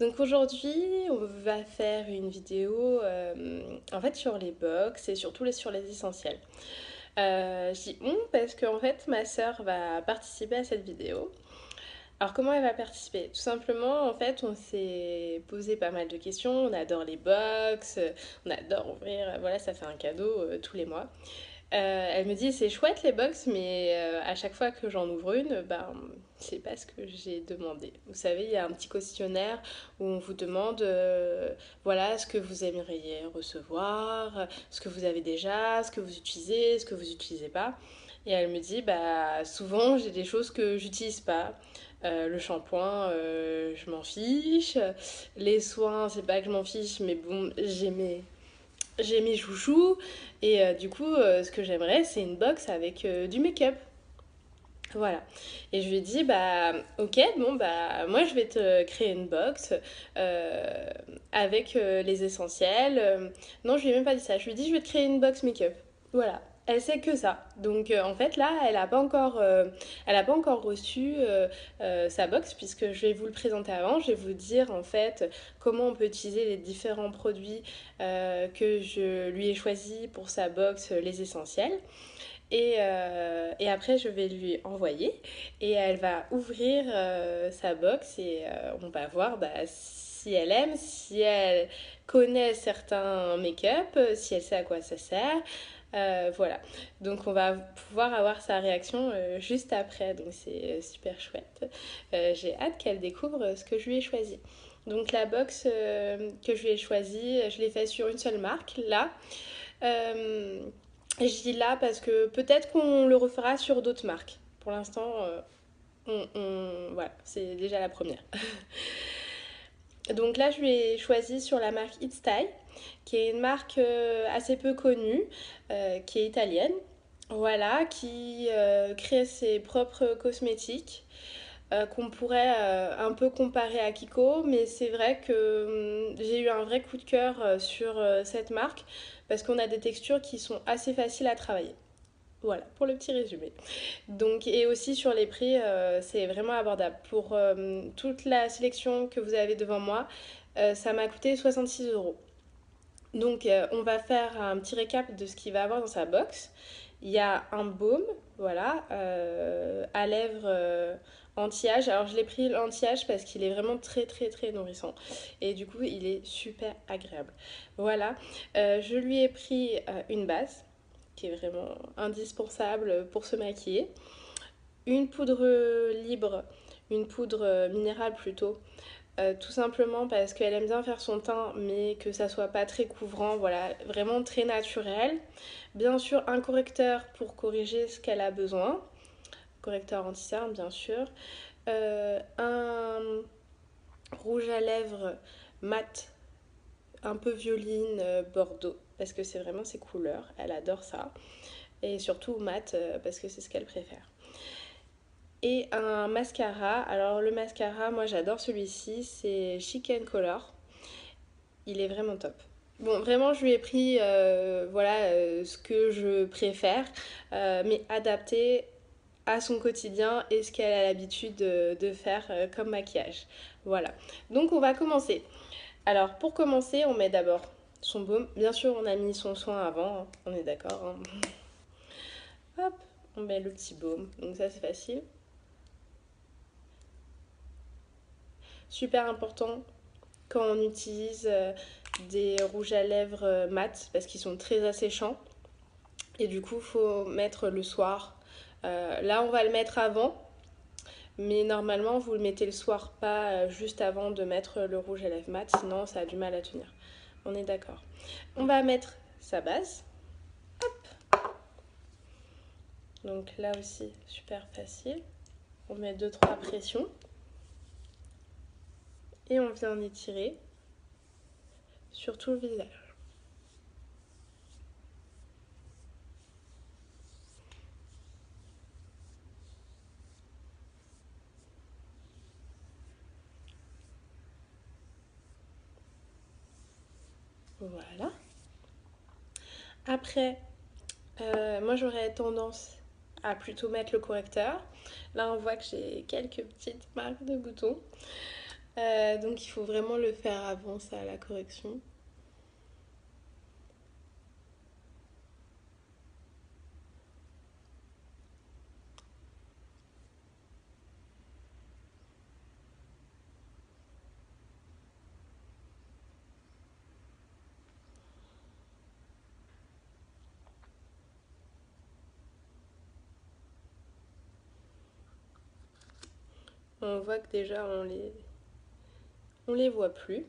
Donc aujourd'hui, on va faire une vidéo en fait sur les box et surtout sur les essentiels. Je dis on parce qu'en fait ma sœur va participer à cette vidéo. Alors comment elle va participer? Tout simplement, en fait, on s'est posé pas mal de questions. On adore les box, on adore ouvrir, voilà, ça fait un cadeau tous les mois. Elle me dit c'est chouette les box, mais à chaque fois que j'en ouvre une, ben c'est pas ce que j'ai demandé. Vous savez, il y a un petit questionnaire où on vous demande voilà ce que vous aimeriez recevoir, ce que vous avez déjà, ce que vous utilisez, ce que vous n'utilisez pas. Et elle me dit bah souvent j'ai des choses que j'utilise pas. Le shampoing, je m'en fiche. Les soins, c'est pas que je m'en fiche, mais bon, j'ai mes chouchous et du coup ce que j'aimerais c'est une box avec du make-up. Voilà. Et je lui ai dit bah ok bon bah moi je vais te créer une box euh, avec les essentiels. Non je lui ai même pas dit ça. Je lui ai dit je vais te créer une box make-up. Voilà. Elle sait que ça. Donc en fait là elle a pas encore reçu sa box puisque je vais vous le présenter avant. Je vais vous dire en fait comment on peut utiliser les différents produits que je lui ai choisis pour sa box les essentiels. Et après, je vais lui envoyer et elle va ouvrir sa box et on va voir bah, si elle aime, si elle connaît certains make-up, si elle sait à quoi ça sert. Voilà. Donc on va pouvoir avoir sa réaction juste après. Donc c'est super chouette. J'ai hâte qu'elle découvre ce que je lui ai choisi. Donc la box que je lui ai choisie, je l'ai fait sur une seule marque, là. Euh, et je dis là parce que peut-être qu'on le refera sur d'autres marques. Pour l'instant, voilà, c'est déjà la première. Donc là, je lui ai choisi sur la marque It's Style, qui est une marque assez peu connue, qui est italienne. Voilà, qui crée ses propres cosmétiques qu'on pourrait un peu comparer à Kiko, mais c'est vrai que j'ai eu un vrai coup de cœur sur cette marque parce qu'on a des textures qui sont assez faciles à travailler. Voilà, pour le petit résumé. Donc, et aussi sur les prix, c'est vraiment abordable. Pour toute la sélection que vous avez devant moi, ça m'a coûté 66 €. Donc, on va faire un petit récap de ce qu'il va avoir dans sa box. Il y a un baume, voilà, à lèvres anti-âge. Alors, je l'ai pris l'anti-âge parce qu'il est vraiment très, très, très nourrissant. Et du coup, il est super agréable. Voilà. Je lui ai pris une base qui est vraiment indispensable pour se maquiller. Une poudre libre, une poudre minérale plutôt, tout simplement parce qu'elle aime bien faire son teint, mais que ça soit pas très couvrant, voilà, vraiment très naturel. Bien sûr, un correcteur pour corriger ce qu'elle a besoin, correcteur anti-cerne bien sûr. Un rouge à lèvres mat, un peu violine, bordeaux, parce que c'est vraiment ses couleurs, elle adore ça. Et surtout mat, parce que c'est ce qu'elle préfère. Et un mascara. Alors le mascara, moi j'adore celui-ci, c'est Chicken Color. Il est vraiment top. Bon, vraiment, je lui ai pris voilà, ce que je préfère, mais adapté à son quotidien et ce qu'elle a l'habitude de faire comme maquillage. Voilà. Donc on va commencer. Alors pour commencer, on met d'abord son baume. Bien sûr, on a mis son soin avant, hein, on est d'accord, hein. Hop, on met le petit baume. Donc ça c'est facile. Super important quand on utilise des rouges à lèvres mat parce qu'ils sont très asséchants. Et du coup, il faut mettre le soir. Là, on va le mettre avant, mais normalement, vous le mettez le soir, pas juste avant de mettre le rouge à lèvres mat, sinon ça a du mal à tenir. On est d'accord. On va mettre sa base. Donc là aussi, super facile. On met deux trois pressions. Et on vient en étirer sur tout le visage. Voilà. Après, moi j'aurais tendance à plutôt mettre le correcteur. Là on voit que j'ai quelques petites marques de boutons. Donc il faut vraiment le faire avant ça, la correction. On voit que déjà on les voit plus.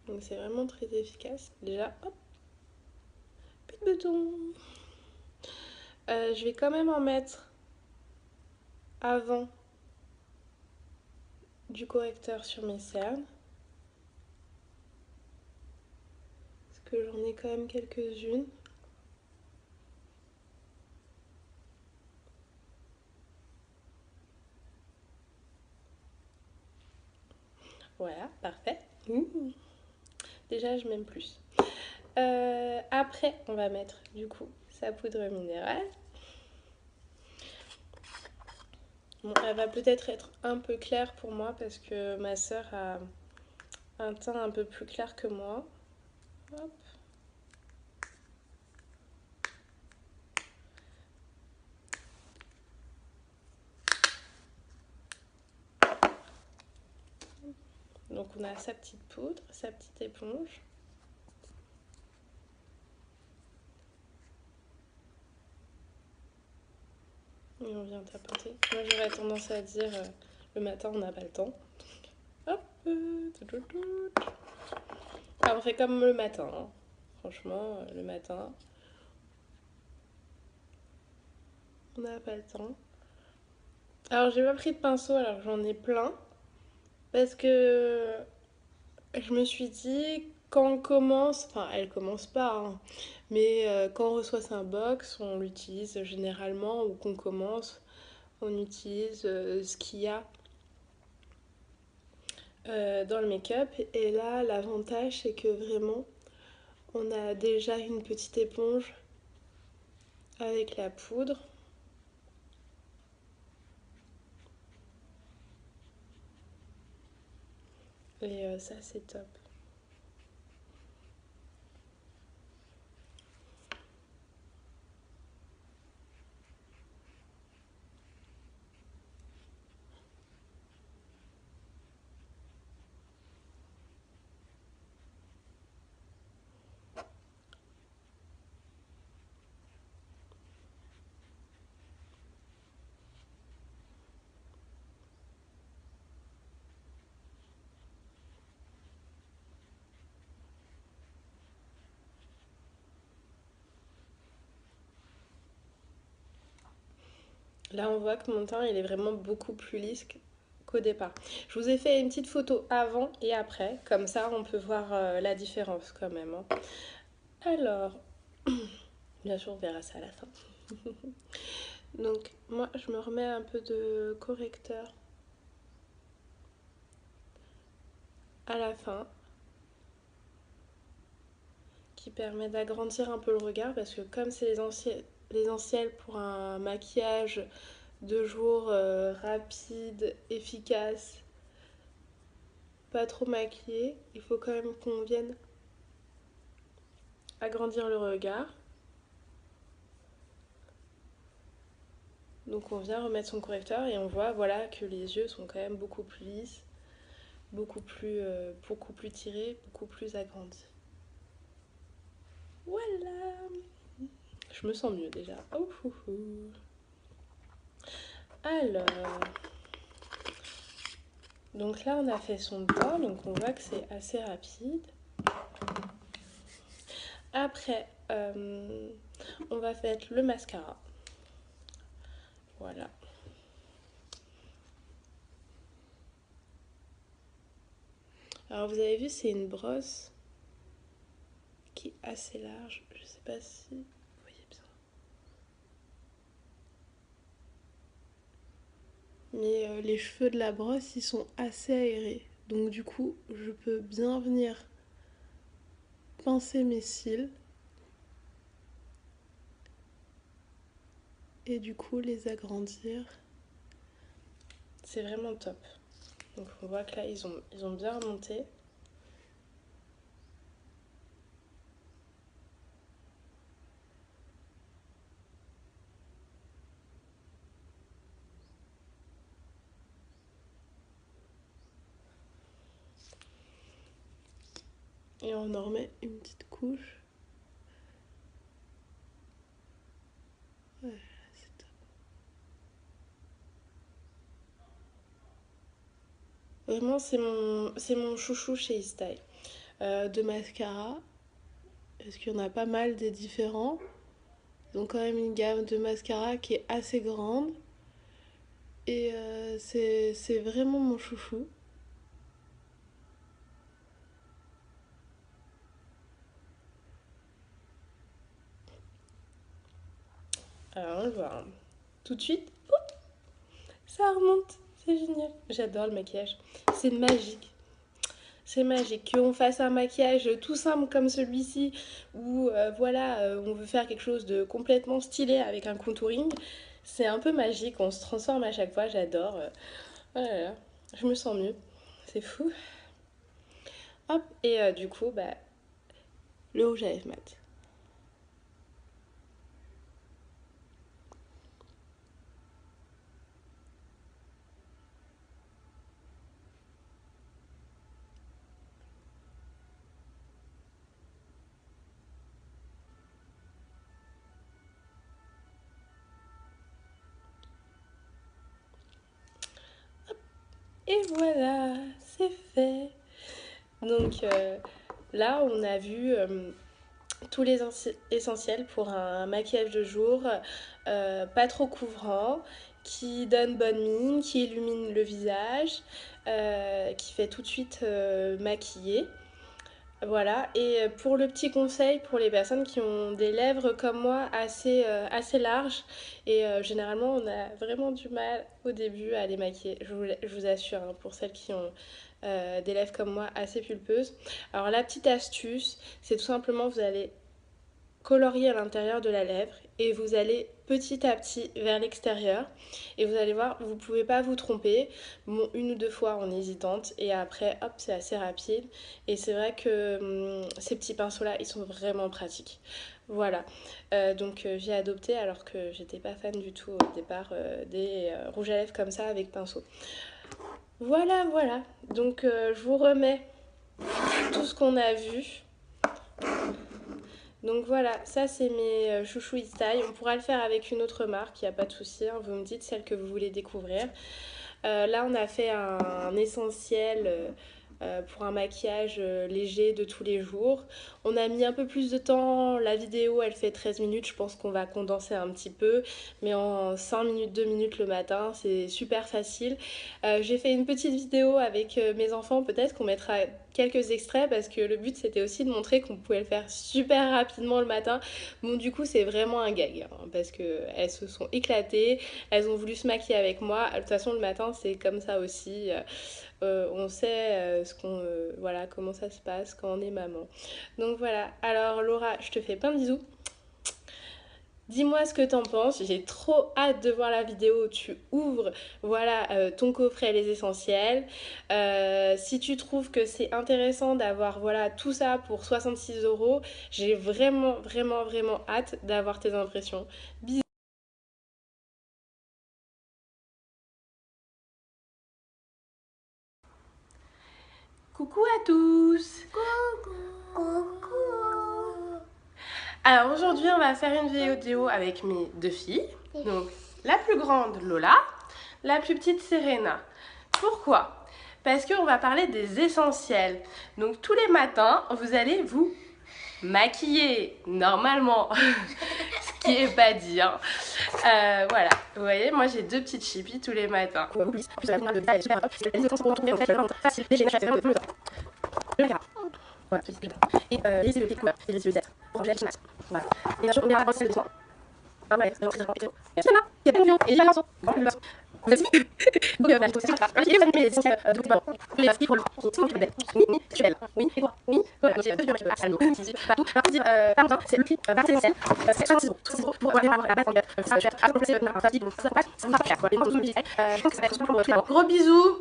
Donc c'est vraiment très efficace. Déjà, hop, plus de boutons. Je vais quand même en mettre avant du correcteur sur mes cernes. Parce que j'en ai quand même quelques-unes. Voilà, parfait. Ouh. Déjà, je m'aime plus. Après, on va mettre du coup sa poudre minérale. Bon, elle va peut-être être un peu claire pour moi parce que ma soeur a un teint un peu plus clair que moi. Hop. Donc on a sa petite poudre, sa petite éponge. Et on vient tapoter. Moi j'aurais tendance à dire le matin on n'a pas le temps. Hop. Ah, on fait comme le matin. Hein. Franchement, le matin, on n'a pas le temps. Alors j'ai pas pris de pinceau alors que j'en ai plein. Parce que je me suis dit, quand on commence, enfin elle commence pas, hein, mais quand on reçoit sa box, on l'utilise généralement, ou qu'on commence, on utilise ce qu'il y a dans le make-up. Et là, l'avantage, c'est que vraiment, on a déjà une petite éponge avec la poudre. Et ça, c'est top. Là, on voit que mon teint, il est vraiment beaucoup plus lisse qu'au départ. Je vous ai fait une petite photo avant et après, comme ça, on peut voir la différence quand même. Hein. Alors, bien sûr, on verra ça à la fin. Donc, moi, je me remets un peu de correcteur à la fin, qui permet d'agrandir un peu le regard, parce que comme c'est l'essentiel pour un maquillage de jour rapide, efficace, pas trop maquillé, il faut quand même qu'on vienne agrandir le regard. Donc on vient remettre son correcteur et on voit voilà, que les yeux sont quand même beaucoup plus lisses, beaucoup plus tirés, beaucoup plus agrandis. Voilà. Je me sens mieux déjà. Oh, oh, oh. Alors, donc là on a fait son teint, donc on voit que c'est assez rapide. Après, on va faire le mascara. Voilà. Alors vous avez vu, c'est une brosse qui est assez large. Je sais pas si vous voyez bien. Mais les cheveux de la brosse, ils sont assez aérés. Donc du coup, je peux bien venir pincer mes cils et du coup les agrandir. c'est vraiment top. Donc on voit que là, ils ont bien remonté. Et on en remet une petite couche. Voilà, c'est top. Vraiment, c'est mon chouchou chez eStyle. De mascara, parce qu'il y en a pas mal des différents. Donc quand même une gamme de mascara qui est assez grande. Et c'est vraiment mon chouchou. Alors on le voit, hein. Tout de suite, ça remonte. C'est génial. J'adore le maquillage. C'est magique. C'est magique. Qu'on fasse un maquillage tout simple comme celui-ci, où voilà, on veut faire quelque chose de complètement stylé avec un contouring, c'est un peu magique. On se transforme à chaque fois. J'adore. Oh là là, je me sens mieux. C'est fou. Hop, et du coup, bah, le rouge à lèvres mat. Et voilà, c'est fait. Donc là, on a vu tous les essentiels pour un maquillage de jour pas trop couvrant, qui donne bonne mine, qui illumine le visage, qui fait tout de suite maquiller. Voilà, et pour le petit conseil pour les personnes qui ont des lèvres comme moi assez larges, et généralement on a vraiment du mal au début à les maquiller, je vous assure, hein, pour celles qui ont des lèvres comme moi assez pulpeuses. Alors la petite astuce, c'est tout simplement vous allez colorier à l'intérieur de la lèvre et vous allez petit à petit vers l'extérieur et vous allez voir, vous ne pouvez pas vous tromper. Bon, une ou deux fois en hésitante et après hop, c'est assez rapide et c'est vrai que ces petits pinceaux là ils sont vraiment pratiques. Voilà, donc j'ai adopté alors que j'étais pas fan du tout au départ des rouges à lèvres comme ça avec pinceau. Voilà, voilà, donc je vous remets tout ce qu'on a vu. Donc voilà, ça c'est mes chouchous eStyle. On pourra le faire avec une autre marque, il n'y a pas de souci, hein, vous me dites celle que vous voulez découvrir. Là on a fait un essentiel pour un maquillage léger de tous les jours. On a mis un peu plus de temps, la vidéo elle fait 13 minutes, je pense qu'on va condenser un petit peu, mais en 5 minutes, 2 minutes le matin, c'est super facile. J'ai fait une petite vidéo avec mes enfants, peut-être qu'on mettra quelques extraits parce que le but c'était aussi de montrer qu'on pouvait le faire super rapidement le matin. Bon du coup c'est vraiment un gag hein, parce qu'elles se sont éclatées, elles ont voulu se maquiller avec moi. De toute façon le matin c'est comme ça aussi. On sait voilà, comment ça se passe quand on est maman. Donc voilà, alors Laura, je te fais plein de bisous. Dis-moi ce que t'en penses, j'ai trop hâte de voir la vidéo où tu ouvres voilà, ton coffret Les Essentiels. Si tu trouves que c'est intéressant d'avoir voilà, tout ça pour 66 €, j'ai vraiment, vraiment, vraiment hâte d'avoir tes impressions. Bisous. Coucou à tous. Alors aujourd'hui on va faire une vidéo avec mes deux filles. Donc la plus grande Lola, la plus petite Serena. Pourquoi? Parce qu'on va parler des essentiels. Donc tous les matins vous allez vous maquiller normalement. Ce qui est pas dit hein. Voilà, vous voyez, moi j'ai deux petites chippies tous les matins. Voilà, et les yeux, les couleurs, et les yeux Z. Pour changer la masque. Voilà. Et bien sûr, on verra avancer le soin. Ah ouais, c'est très important. Merci Anna, il y a plein de vieux, et il y a un morceau. Donc, voilà, c'est ça. Et vous avez mes essentiels de bâton. Les filles pour le coup, c'est belle. Oui, je suis belle. Oui, et toi. Oui, voilà. Donc, il y a deux biologiques, à nous, partout. Par contre, dire, par exemple, c'est le kit 20 essentiels. C'est 36 euros pour avoir la base en fait. Ça, je vais à remplacer un plastique, donc ça me fera cher. Quoi. Les gens sont musicales. Je pense que ça va être super pour tout. Gros bisous.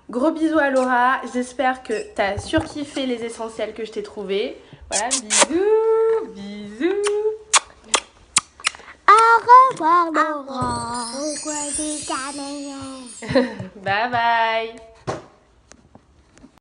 Gros bisous à Laura. J'espère que t'as surkiffé les essentiels que je t'ai trouvés. Voilà, bisous. Bisous. Au revoir, Laura. Au revoir, des camélions. Bye bye.